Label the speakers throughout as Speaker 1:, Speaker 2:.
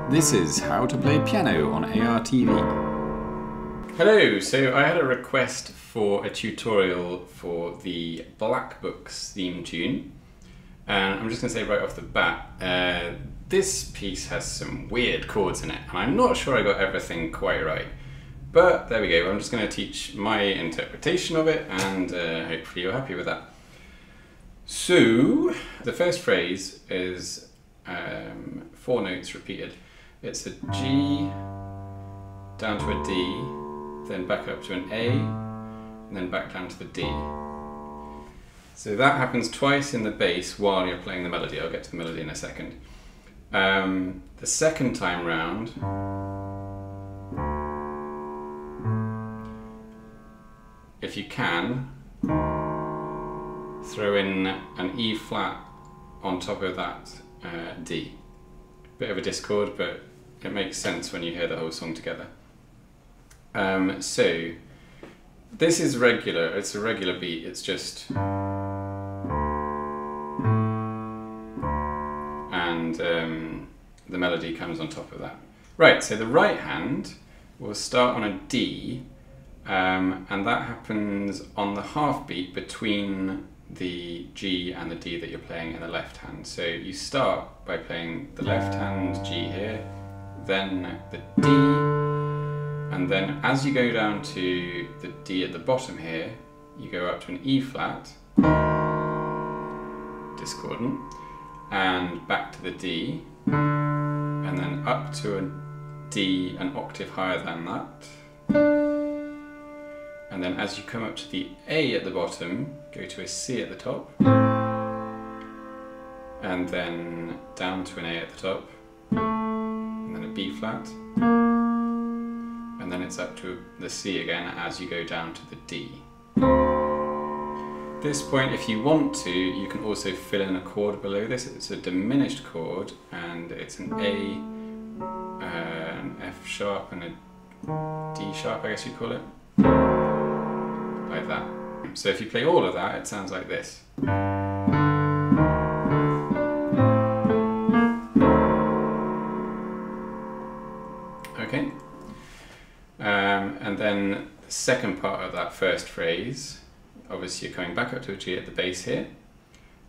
Speaker 1: This is how to play piano on ARTV.
Speaker 2: Hello, so I had a request for a tutorial for the Black Books theme tune. And I'm just going to say right off the bat, this piece has some weird chords in it, and I'm not sure I got everything quite right. But there we go, I'm just going to teach my interpretation of it, and hopefully you're happy with that. So, the first phrase is 4 notes repeated. It's a G, down to a D, then back up to an A, and then back down to the D. So that happens twice in the bass while you're playing the melody. I'll get to the melody in a second. The second time round, if you can, throw in an E flat on top of that D. Bit of a discord, but it makes sense when you hear the whole song together. So this is regular, it's a regular beat, it's just, and the melody comes on top of that. Right, so the right hand will start on a D, and that happens on the half beat between the G and the D that you're playing in the left hand. So you start by playing the left hand G here, then the D, and then as you go down to the D at the bottom here, you go up to an E flat, discordant, and back to the D, and then up to a D an octave higher than that. And then as you come up to the A at the bottom, go to a C at the top, and then down to an A at the top, and then a B flat, and then it's up to the C again as you go down to the D. At this point, if you want to, you can also fill in a chord below this. It's a diminished chord, and it's an A, an F sharp, and a D sharp, I guess you'd call it. Like that. So if you play all of that, it sounds like this. Okay. And then the second part of that first phrase, obviously you're coming back up to a G at the bass here,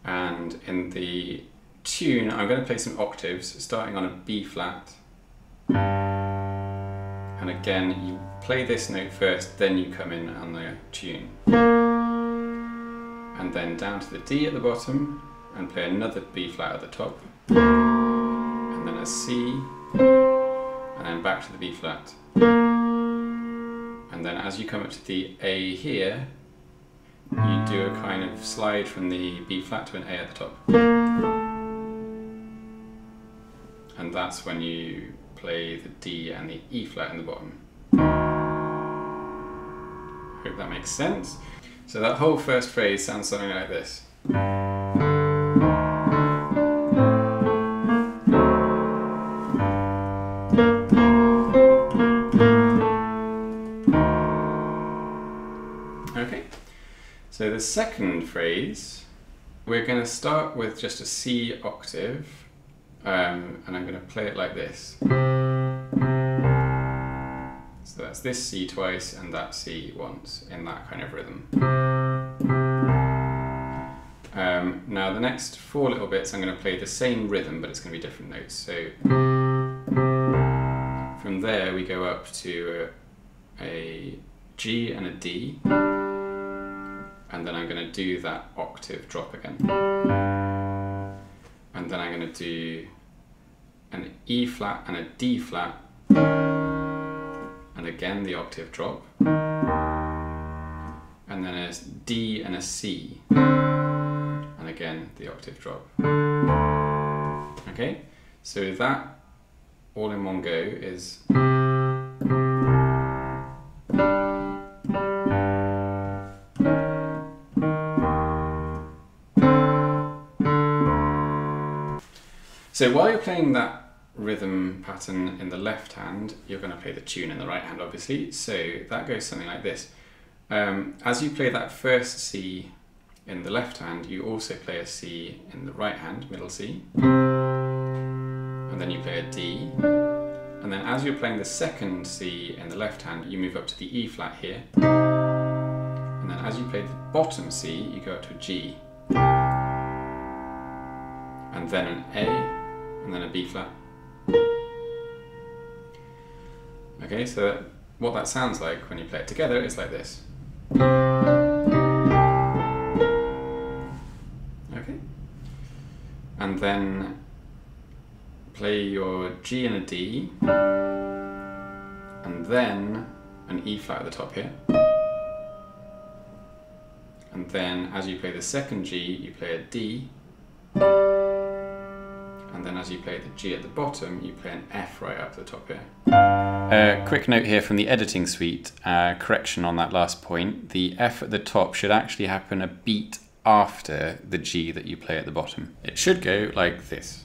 Speaker 2: and in the tune I'm going to play some octaves starting on a B flat. And again, you play this note first, then you come in on the tune. And then down to the D at the bottom, and play another B flat at the top. And then a C, and then back to the B flat. And then as you come up to the A here, you do a kind of slide from the B flat to an A at the top. And that's when you play the D and the E flat in the bottom. Hope that makes sense. So that whole first phrase sounds something like this. Okay, so the second phrase, we're going to start with just a C octave. And I'm going to play it like this. So that's this C twice and that C once in that kind of rhythm. Now the next 4 little bits I'm going to play the same rhythm, but it's going to be different notes. So from there we go up to a G and a D, and then I'm going to do that octave drop again. And then I'm going to do an E flat and a D flat, and again the octave drop, and then a D and a C, and again the octave drop. Okay, so that all in one go is so while you're playing that rhythm pattern in the left hand, you're going to play the tune in the right hand, obviously. So that goes something like this. As you play that first C in the left hand, you also play a C in the right hand, middle C. and then you play a D, and then as you're playing the second C in the left hand, you move up to the E flat here, and then as you play the bottom C, you go up to a G, and then an A, and then a B flat. Okay, so what that sounds like when you play it together is like this. Okay, and then play your G and a D, and then an E flat at the top here. And then as you play the second G, you play a D, and then as you play the G at the bottom, you play an F right up the top here. Quick note here from the editing suite, correction on that last point. The F at the top should actually happen a beat after the G that you play at the bottom. It should go like this.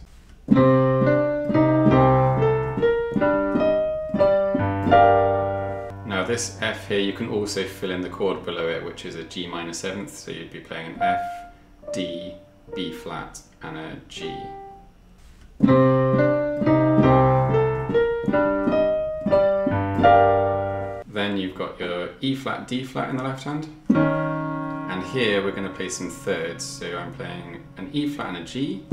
Speaker 2: Now this F here, you can also fill in the chord below it, which is a G minor 7th, so you'd be playing an F, D, B flat, and a G. Then you've got your E flat, D flat in the left hand. And here we're going to play some thirds. So I'm playing an E flat and a G.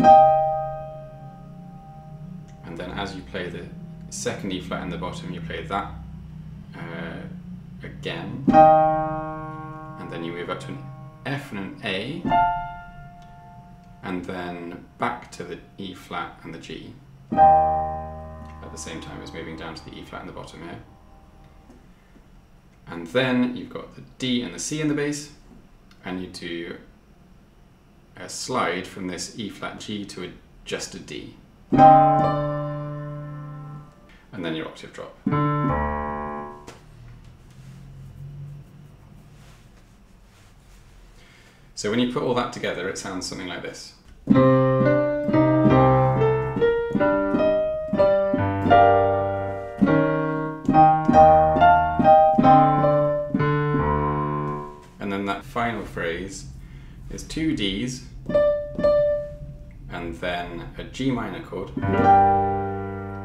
Speaker 2: And then as you play the second E flat in the bottom, you play that again. And then you move up to an F and an A. And then back to the E flat and the G. At the same time as moving down to the E flat in the bottom here. And then you've got the D and the C in the bass, and you do a slide from this E flat G to just a D. And then your octave drop. So when you put all that together, it sounds something like this. And then that final phrase is 2 Ds and then a G minor chord.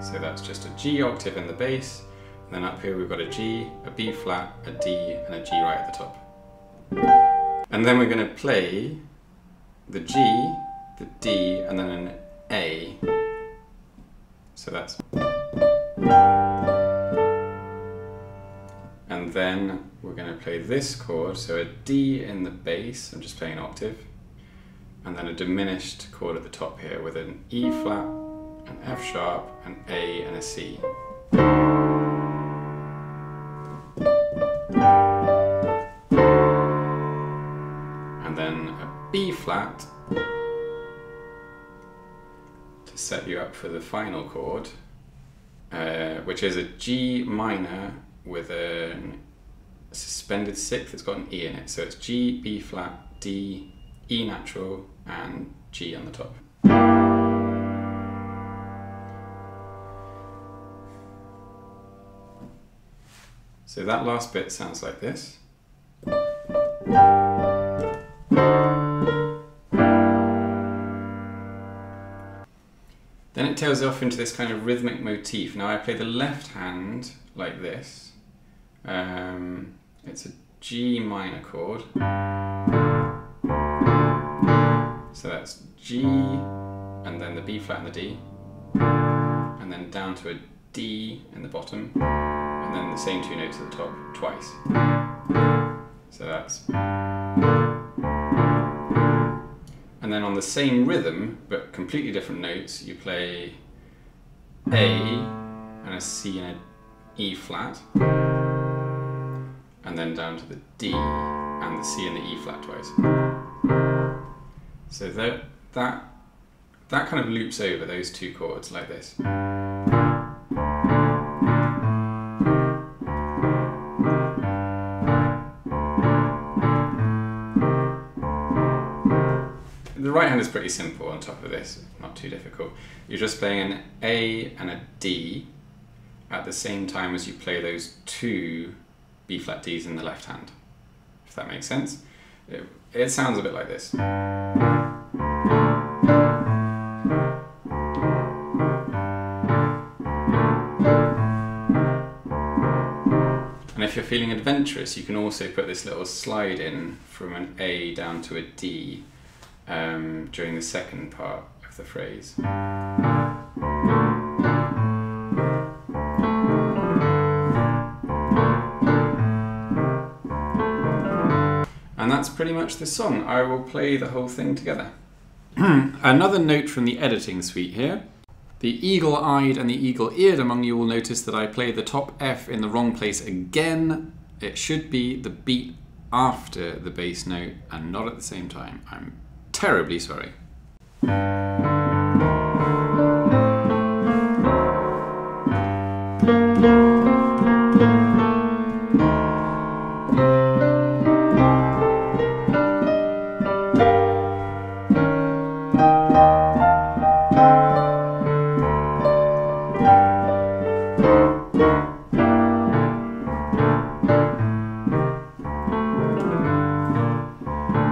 Speaker 2: So that's just a G octave in the bass, and then up here we've got a G, a B flat, a D, and a G right at the top. And then we're going to play the G, the D, and then an A. So that's... And then we're going to play this chord, so a D in the bass, I'm just playing an octave, and then a diminished chord at the top here with an E flat, an F sharp, an A, and a C. And then a B flat to set you up for the final chord, which is a G minor with a suspended 6th, it's got an E in it. So it's G, B flat, D, E natural, and G on the top. So that last bit sounds like this. Then it tails off into this kind of rhythmic motif. Now I play the left hand like this. It's a G minor chord. So that's G, and then the B flat and the D, and then down to a D in the bottom, and then the same 2 notes at the top twice. So that's... And then on the same rhythm, but completely different notes, you play A and a C and an E flat, and then down to the D and the C and the E flat twice. So that kind of loops over those 2 chords like this. The right hand is pretty simple on top of this, not too difficult. You're just playing an A and a D at the same time as you play those 2 B flat Ds in the left hand, if that makes sense. It sounds a bit like this. if you're feeling adventurous, you can also put this little slide in from an A down to a D during the second part of the phrase. And that's pretty much the song. I will play the whole thing together. Another note from the editing suite here. The eagle-eyed and the eagle-eared among you will notice that I play the top F in the wrong place again. It should be the beat after the bass note and not at the same time. I'm terribly sorry.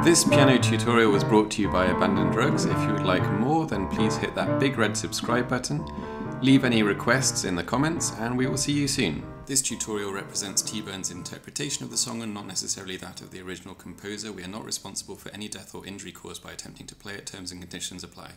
Speaker 2: This piano tutorial was brought to you by Abandoned Drugs. If you would like more, then please hit that big red subscribe button. Leave any requests in the comments, and we will see you soon. This tutorial represents T-Burn's interpretation of the song and not necessarily that of the original composer. We are not responsible for any death or injury caused by attempting to play it. Terms and conditions apply.